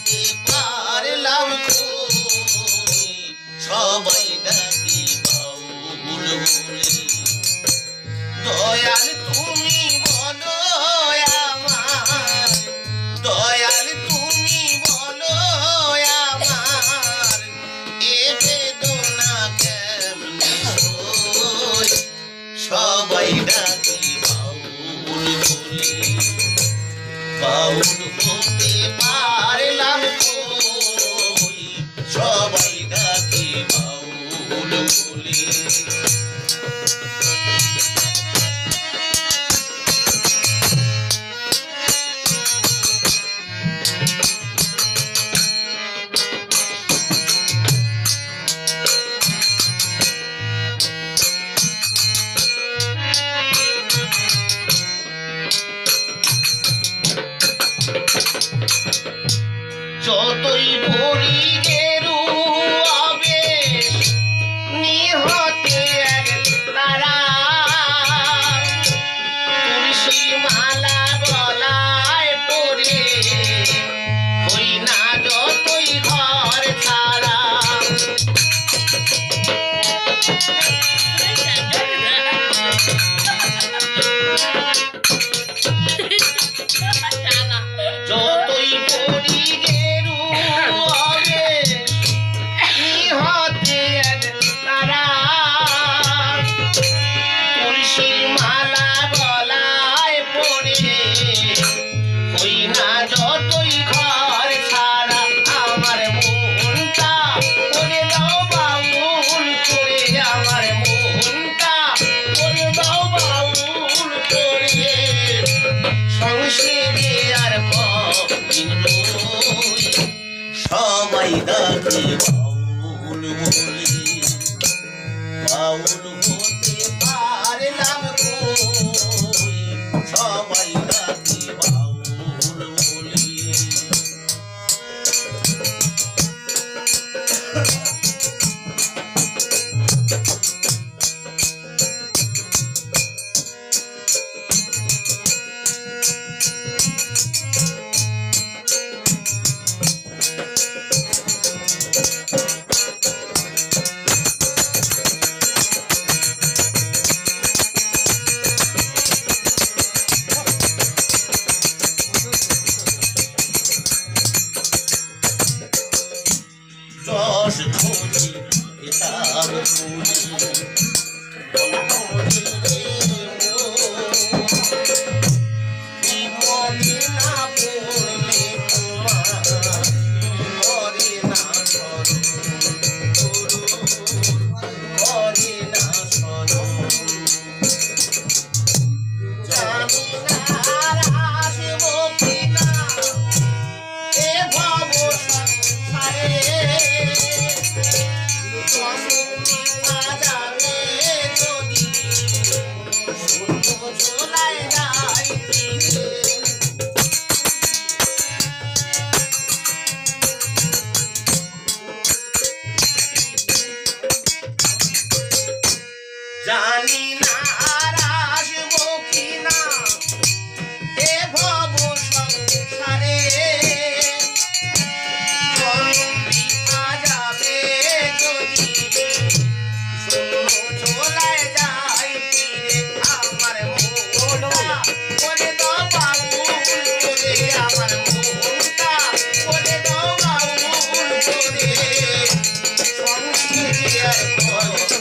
হতে পারলাম সবাই ডাকি বাউল বলে। দয়াল তুমি বলো আমার, দয়াল তুমি বলো আমার, এ বেদনা কেমনে সই সবাই ডাকি বাউল বলে। বাউল হতে পারলাম সবাই ডাকি বাউল বলে। যতই ভরি গেরু আবেশ নিহতে এক তারা, তুলসী মালা গলায় পরে হই না যতই ঘর ছাড়া। যতই ভরি গেরু আবেশ নিহতে এক তারা, তুলসী মালা গলায় পরে হই না যতই ঘর ছাড়া। আমার মনটা করে দাও বাউল করে, আমার মনটা করে দাও বাউল করে। সংসারে আর কদিন রই সবাই ডাকে বাউল বলে। বাউল হতে পারলাম সবাই ডাকে বাউল বলে। রস খুঁজি কিতাব খুঁজি মনে না পড়লে তোমার করে না স্মরণ, করে না স্মরণ। জানি না আর আসবো কিনা এ ভব সংসারে, জানি না আর আসবো কিনা এ ভব সংসারে, বৃথা যাবে যদি শূন্য চলায় যায় ফিরে। আমার মনটা করে দাও বাউল করে, আমার মনটা করে দাও বাউল করে। সংসারে আর কত